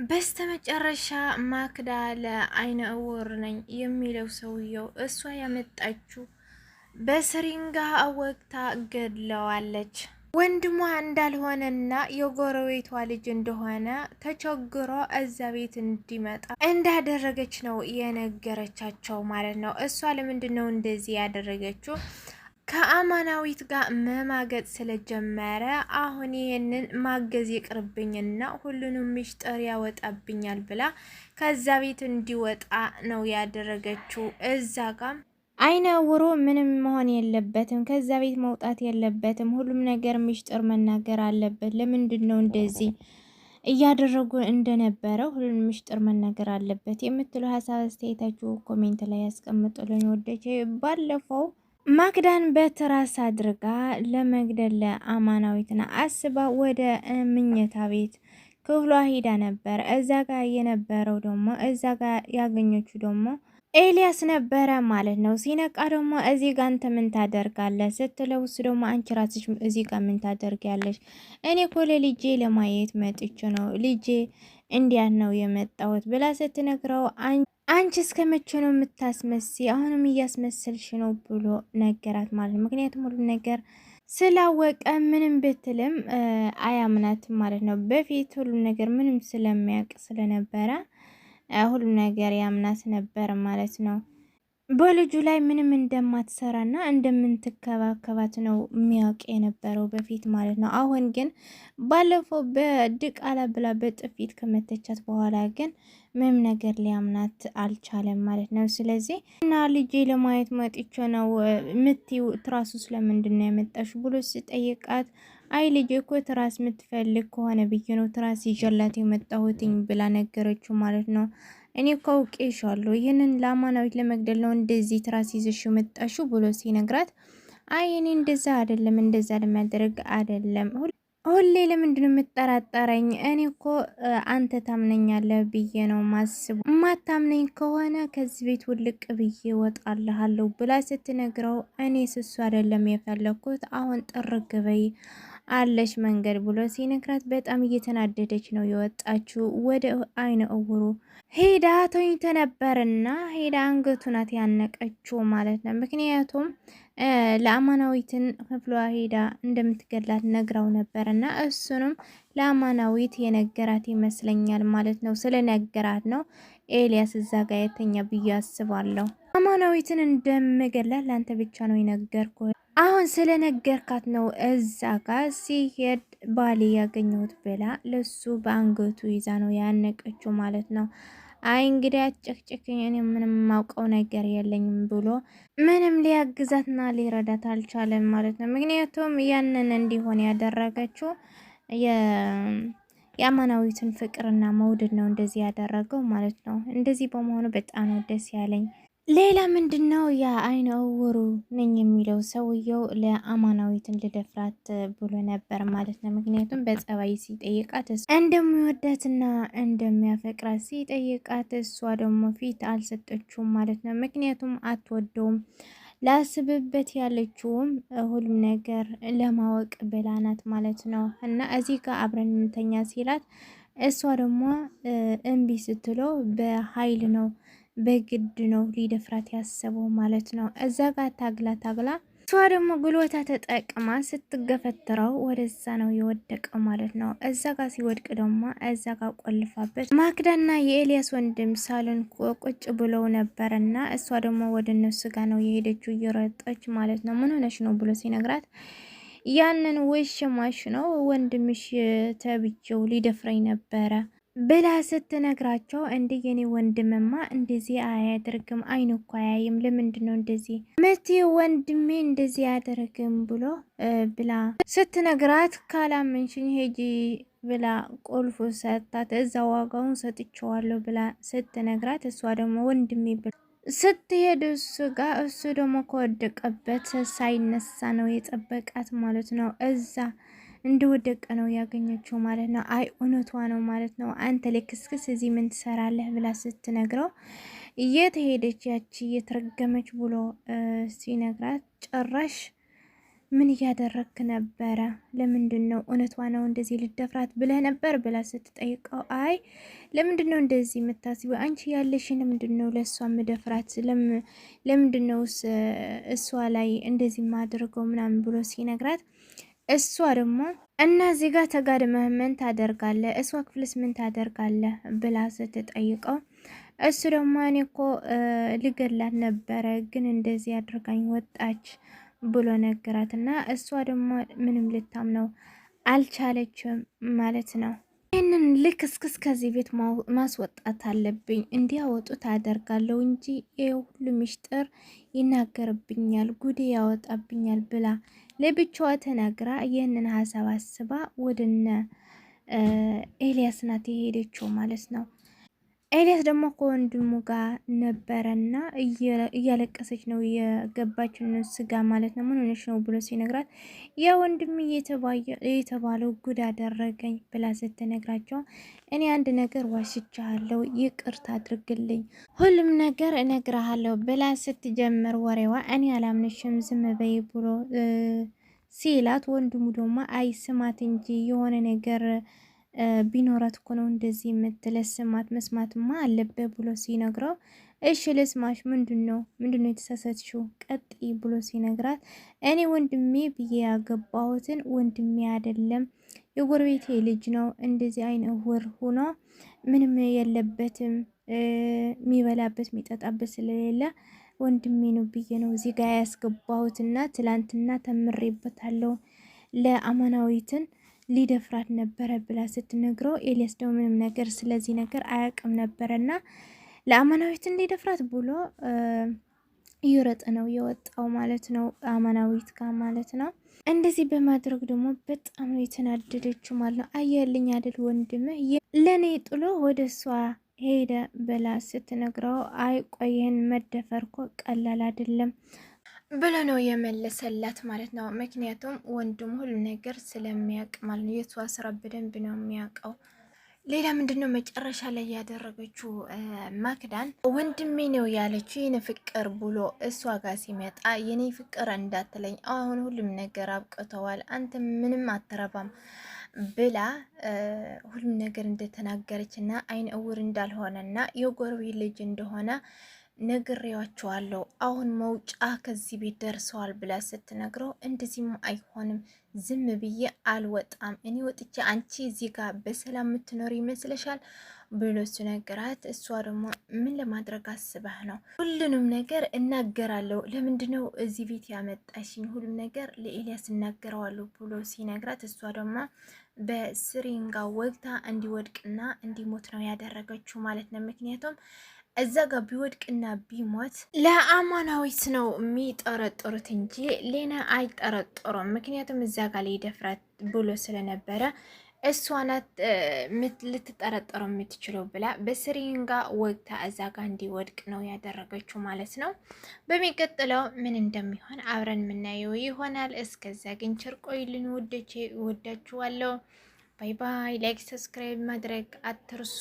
በስተመጨረሻ ማክዳ ለአይነ እውር ነኝ የሚለው ሰውየው እሷ ያመጣችው በስሪንጋ ወግታ ገድለዋለች። ወንድሟ እንዳልሆነና የጎረቤቷ ልጅ እንደሆነ ተቸግሮ እዛ ቤት እንዲመጣ እንዳደረገች ነው የነገረቻቸው ማለት ነው። እሷ ለምንድን ነው እንደዚህ ያደረገችው? ከአማናዊት ጋር መማገጥ ስለጀመረ አሁን ይሄንን ማገዝ ይቅርብኝና ሁሉንም ምስጢር ያወጣብኛል ብላ ከዛ ቤት እንዲወጣ ነው ያደረገችው። እዛ ጋር አይነ ውሮ ምንም መሆን የለበትም፣ ከዛ ቤት መውጣት የለበትም፣ ሁሉም ነገር ምስጢር መናገር አለበት። ለምንድን ነው እንደዚህ እያደረጉ እንደነበረው ሁሉም ምስጢር መናገር አለበት የምትሉ ሀሳብ አስተያየታችሁ ኮሜንት ላይ ያስቀምጡልኝ። ወደቼ ባለፈው ማክዳን በትራስ አድርጋ ለመግደል ለአማናዊትና አስባ ወደ ምኝታ ቤት ክፍሏ ሂዳ ነበር። እዛ ጋር የነበረው ደግሞ እዛ ጋር ያገኘችው ደግሞ ኤልያስ ነበረ ማለት ነው። ሲነቃ ደግሞ እዚህ ጋር አንተ ምን ታደርጋለህ ስትለው እሱ ደግሞ አንቺ ራስሽ እዚህ ጋር ምን ታደርጊያለሽ? እኔ እኮ ለልጄ ለማየት መጥቼ ነው ልጄ እንዲያን ነው የመጣሁት ብላ ስትነግረው አንቺ እስከ መቼ ነው የምታስመሲ? አሁንም እያስመሰልሽ ነው ብሎ ነገራት ማለት ነው። ምክንያቱም ሁሉ ነገር ስላወቀ ምንም ብትልም አያምናትም ማለት ነው። በፊት ሁሉ ነገር ምንም ስለሚያውቅ ስለነበረ ሁሉ ነገር ያምናት ነበር ማለት ነው። በልጁ ላይ ምንም እንደማትሰራና እንደምትከባከባት ነው የሚያውቅ የነበረው በፊት ማለት ነው። አሁን ግን ባለፈው በድቃላ ብላ በጥፊት ከመተቻት በኋላ ግን ምንም ነገር ሊያምናት አልቻለም ማለት ነው። ስለዚህ እና ልጄ ለማየት መጥቼ ነው ምትዩ ትራሱ ስለምንድን ነው ያመጣሽ ብሎ ሲጠይቃት አይ ልጄ እኮ ትራስ የምትፈልግ ከሆነ ብዬ ነው ትራስ ይዤላት የመጣሁትኝ ብላ ነገረችው ማለት ነው። እኔ እኮ አውቄሻለሁ ይህንን ለአማናዊት ለመግደል ነው እንደዚህ ትራስ ይዘሽ መጣሽው ብሎ ሲነግራት አይ እኔ እንደዛ አይደለም እንደዛ ለማድረግ አይደለም ሁሌ ለምንድን ነው የምትጠራጠረኝ? እኔ እኮ አንተ ታምነኛለህ ብዬ ነው ማስበው። ማታምነኝ ከሆነ ከዚህ ቤት ውልቅ ብዬ ወጣልሃለሁ ብላ ስትነግረው እኔ ስሱ አይደለም የፈለኩት አሁን ጥርግ በይ አለሽ መንገድ ብሎ ሲነግራት በጣም እየተናደደች ነው የወጣችው። ወደ አይነ እውሩ ሄዳ ተኝቶ ነበርና ሄዳ አንገቱ ናት ያነቀችው ማለት ነው። ምክንያቱም ለአማናዊትን ክፍሏ ሄዳ እንደምትገላት ነግራው ነበርና እሱንም ለአማናዊት የነገራት ይመስለኛል ማለት ነው። ስለነገራት ነው ኤልያስ እዛ ጋር የተኛ ብዬ አስባለሁ። አማናዊትን እንደምገላት ላንተ ብቻ ነው የነገርኩ አሁን ስለነገርካት ነው እዛ ጋር ሲሄድ ባሌ ያገኘሁት ብላ ለሱ በአንገቱ ይዛ ነው ያነቀችው ማለት ነው። አይ እንግዲህ አጨቅጨቅኝ እኔ ምንም ማውቀው ነገር የለኝም ብሎ ምንም ሊያግዛትና ሊረዳት አልቻለም ማለት ነው። ምክንያቱም ያንን እንዲሆን ያደረገችው የአማናዊትን ፍቅርና መውደድ ነው እንደዚህ ያደረገው ማለት ነው። እንደዚህ በመሆኑ በጣም ነው ደስ ያለኝ። ሌላ ምንድነው የአይነ እውሩ ነኝ የሚለው ሰውየው ለአማናዊትን ልደፍራት ብሎ ነበር ማለት ነው። ምክንያቱም በጸባይ ሲጠይቃት እንደሚወዳትና እንደሚያፈቅራት ሲጠይቃት እሷ ደግሞ ፊት አልሰጠችውም ማለት ነው። ምክንያቱም አትወደውም። ላስብበት ያለችውም ሁሉም ነገር ለማወቅ ብላናት ማለት ነው። እና እዚህ ጋር አብረን እንተኛ ሲላት እሷ ደግሞ እምቢ ስትለው በኃይል ነው በግድ ነው ሊደፍራት ያሰበው ማለት ነው። እዛ ጋር ታግላ እሷ ደግሞ ጉልበታ ተጠቅማ ስትገፈትረው ወደዛ ነው የወደቀው ማለት ነው። እዛ ጋር ሲወድቅ ደግሞ እዛ ጋር ቆልፋበት ማክዳና የኤልያስ ወንድም ሳሎን ቁጭ ብለው ነበርና እሷ ደግሞ ወደ እነሱ ጋር ነው የሄደችው እየሮጠች ማለት ነው። ምን ሆነሽ ነው ብሎ ሲነግራት ያንን ውሽማሽ ነው ወንድምሽ ተብቼው ሊደፍረኝ ነበረ ብላ ስትነግራቸው እንደ የኔ ወንድምማ እንደዚህ አያደርግም፣ አይኑ እኮ አያይም፣ ለምንድን ነው እንደዚህ መቴ ወንድሜ እንደዚህ አያደርግም ብሎ ብላ ስትነግራት ካላመንሽኝ ሄጂ ብላ ቁልፉ ሰጣት። እዛ ዋጋውን ሰጥቼዋለሁ ብላ ስትነግራት እሷ ደግሞ ወንድሜ ብላ ስትሄድ እሱ ጋር እሱ ደግሞ ከወደቀበት ሳይነሳ ነው የጠበቃት ማለት ነው። እዛ እንደወደቀ ነው ያገኘችው ማለት ነው። አይ እውነቷ ነው ማለት ነው። አንተ ለክስክስ እዚህ ምን ትሰራለህ ብላ ስትነግረው እየተሄደች ያቺ እየተረገመች ብሎ ሲነግራት ጭራሽ ምን እያደረክ ነበረ? ለምንድን ነው እውነቷ ነው እንደዚህ ልደፍራት ብለህ ነበር ብላ ስትጠይቀው አይ ለምንድን ነው እንደዚህ የምታስቢው? አንቺ ያለሽን ለምንድን ነው ለእሷ ምደፍራት? ለምንድን ነው እሷ ላይ እንደዚህ ማድረገው ምናምን ብሎ ሲነግራት እሷ ደግሞ እና እዚህ ጋር ተጋድመህ ምን ታደርጋለህ? እሷ ክፍልስ ምን ታደርጋለህ ብላ ስትጠይቀው እሱ ደግሞ እኔ እኮ ልገላት ነበረ ግን እንደዚህ አድርጋኝ ወጣች ብሎ ነገራት እና እሷ ደግሞ ምንም ልታምነው አልቻለችም ማለት ነው። ይህንን ልክ እስክስ ከዚህ ቤት ማስወጣት አለብኝ እንዲያወጡት አደርጋለሁ እንጂ ይህ ሁሉ ሚስጥር ይናገርብኛል፣ ጉዴ ያወጣብኛል ብላ ለብቻዋ ተናግራ ይህንን ሀሳብ አስባ ወደነ ኤልያስ ናት የሄደችው ማለት ነው። ኤልያስ ደግሞ ከወንድሙ ጋር ነበረና እያለቀሰች ነው የገባችን ስጋ ማለት ነው። ምን ሆነሽ ነው ብሎ ሲነግራት ያ ወንድም የተባለው ጉድ አደረገኝ ብላ ስትነግራቸው እኔ አንድ ነገር ዋሽቻለሁ፣ ይቅርታ አድርግልኝ፣ ሁሉም ነገር እነግርሃለሁ ብላ ስትጀምር ወሬዋ እኔ አላምንሽም ዝም በይ ብሎ ሲላት ወንድሙ ደግሞ አይ ስማት እንጂ የሆነ ነገር ቢኖራት እኮ ነው እንደዚህ የምትለስማት መስማትማ አለበት ብሎ ሲነግረው እሺ ልስማሽ፣ ምንድነው የተሳሳትሽው ቀጥይ ብሎ ሲነግራት እኔ ወንድሜ ብዬ ያገባሁትን ወንድሜ አይደለም የጎረቤቴ ልጅ ነው፣ እንደዚህ አይነ እውር ሆኖ ምንም የለበትም የሚበላበት የሚጠጣበት ስለሌለ ወንድሜ ነው ብዬ ነው እዚህ ጋር ያስገባሁትና ትላንትና ተምሬበታለሁ ለአማናዊትን ሊደፍራት ነበረ ብላ ስትነግረው ኤልያስ ደግሞ ምንም ነገር ስለዚህ ነገር አያውቅም ነበረና ለአማናዊትን ሊደፍራት ብሎ እየሮጠ ነው የወጣው ማለት ነው። አማናዊት ጋር ማለት ነው። እንደዚህ በማድረግ ደግሞ በጣም ነው የተናደደችው ማለት ነው። አየልኝ አይደል ወንድምህ ለኔ ጥሎ ወደ እሷ ሄደ ብላ ስትነግረው አይ ቆይህን መደፈርኮ ቀላል አይደለም ብሎ ነው የመለሰላት ማለት ነው። ምክንያቱም ወንድም ሁሉ ነገር ስለሚያውቅ ማለት ነው። የሷ ስራ በደንብ ነው የሚያውቀው። ሌላ ምንድነው መጨረሻ ላይ ያደረገችው? ማክዳን ወንድሜ ነው ያለችው የኔ ፍቅር ብሎ እሷ ጋር ሲመጣ የኔ ፍቅር እንዳትለኝ፣ አሁን ሁሉም ነገር አብቅተዋል፣ አንተ ምንም አትረባም ብላ ሁሉም ነገር እንደተናገረች እና አይን እውር እንዳልሆነና የጎረቤት ልጅ እንደሆነ ነግሬያቸዋለሁ፣ አሁን መውጫ ከዚህ ቤት ደርሰዋል ብላ ስትነግረው እንደዚህም አይሆንም፣ ዝም ብዬ አልወጣም፣ እኔ ወጥቼ አንቺ እዚህ ጋር በሰላም የምትኖር ይመስለሻል ብሎ ሲነግራት እሷ ደግሞ ምን ለማድረግ አስበህ ነው? ሁሉንም ነገር እናገራለሁ፣ ለምንድነው እዚህ ቤት ያመጣሽኝ? ሁሉም ነገር ለኤልያስ እናገረዋለሁ ብሎ ሲነግራት እሷ ደግሞ በስሪንጋ ወግታ እንዲወድቅና እንዲሞት ነው ያደረገችው ማለት ነው። ምክንያቱም እዛ ጋር ቢወድቅና ቢሞት ለአማናዊት ነው የሚጠረጥሩት እንጂ ሌና አይጠረጥሩም። ምክንያቱም እዛ ጋር ሊደፍራት ብሎ ስለነበረ እሷ ናት ልትጠረጠረው የምትችለው ብላ በስሪንጋ ወግታ እዛ ጋር እንዲወድቅ ነው ያደረገችው ማለት ነው። በሚቀጥለው ምን እንደሚሆን አብረን የምናየው ይሆናል። እስከዛ ግን ቸር ቆዩልን ውዶቼ፣ እወዳችኋለሁ። ባይ ባይ። ላይክ ሰብስክራይብ ማድረግ አትርሱ።